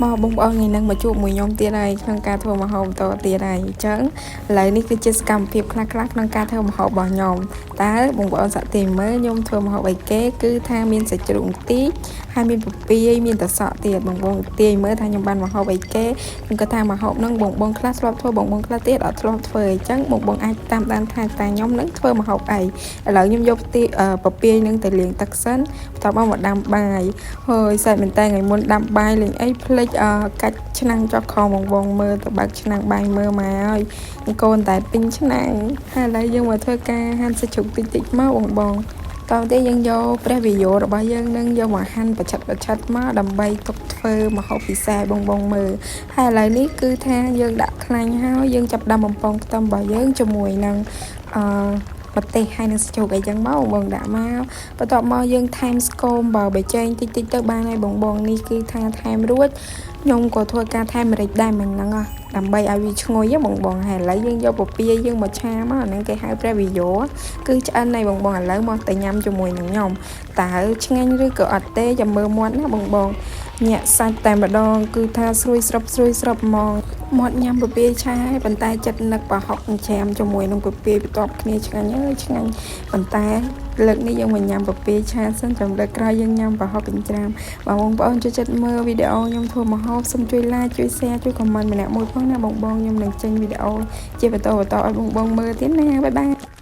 មកបងប្អូនថ្ងៃហ្នឹងមកជួបមួយខ្ញុំទៀតហើយក្នុងការធ្វើម្ហូបតទៀតហើយអញ្ចឹងឥឡូវនេះគឺជាសកម្មភាពខ្លះៗក្នុងការធ្វើម្ហូបរបស់ខ្ញុំតើបងប្អូនសាក់ទីមើលខ្ញុំធ្វើម្ហូបអីគេគឺថាមានសាច់ជ្រូកតិចហើយមានពពាយមានតសក់ទៀតបងប្អូនទាយមើលថាខ្ញុំបានម្ហូបអីគេខ្ញុំគាត់ថាម្ហូបហ្នឹងបងខ្លះធ្លាប់ធ្វើបងខ្លះទៀតអត់ធ្លាប់ធ្វើអញ្ចឹងបងអាចតាមដានថាតាខ្ញុំនឹងធ្វើម្ហូបអីឥឡូវខ្ញុំយកពពាយនឹងទៅលាងទឹកសិនបន្ទាប់មកដាំបាយហើយសាច់មែនតើថ្ងៃមុនដាំបាយលេងអីភ្លេចកាច់ឆ្នាំងចុះខំបងមើលទៅបើកឆ្នាំងបាយមើលមកហើយកូនតែពេញឆ្នាំងហើយឥឡូវយើងមកធ្វើការហាន់សាច់ជ្រូកតិចមកបងតោះទេយើងយកព្រះវិយោរបស់យើងនឹងយកមកហាន់បច្ឆិតមកដើម្បីទុកធ្វើម្ហូបពិសេសបងមើលហើយឥឡូវនេះគឺថាយើងដាក់ខ្លាញ់ហើយយើងចាប់ដាំបំពងខ្ទឹមរបស់យើងជាមួយនឹងប្រទេសហើយនឹងសាច់ជ្រូកអីចឹងមកបងដាក់មកបន្ទាប់មកយើងថែមស្គមបើបេចែងតិចទៅបានហើយបងនេះគឺថាថែមរួចខ្ញុំក៏ធ្វើការថែមម្រេចដែរមិញហ្នឹងដើម្បីឲ្យវាឈ្ងុយបងហើយឥឡូវយើងយកពពាយយើងមកឆាមកអាហ្នឹងគេហៅព្រះវិយោគឺឆ្អិនហើយបងឥឡូវមកតែញ៉ាំជាមួយនឹងខ្ញុំតើឆ្ងាញ់ឬក៏អត់ទេចាំមើលមាត់ណាបងញាក់សាច់តែម្ដងគឺថាស្រួយស្រាប់ហ្មងមាត់ញ៉ាំពពាយឆាហើយប៉ុន្តែចិត្តនឹកប្រហុកច្រាមជាមួយនឹងពពាយបន្ទាប់គ្នាឆ្ងាញ់ឆ្ងាញ់ប៉ុន្តែលើកនេះយើងមកញ៉ាំពពាយឆាសិនចាំលើកក្រោយយើងញ៉ាំប្រហុកច្រាមបងប្អូនចូលចិត្តមើលវីដេអូខ្ញុំធ្វើម្ហូបសូមជួយ like ជួយ share ជួយ comment ម្នាក់មួយផងណាបងខ្ញុំនឹងចេញវីដេអូជាបន្តឲ្យបងមើលទៀតណាបាយបាយ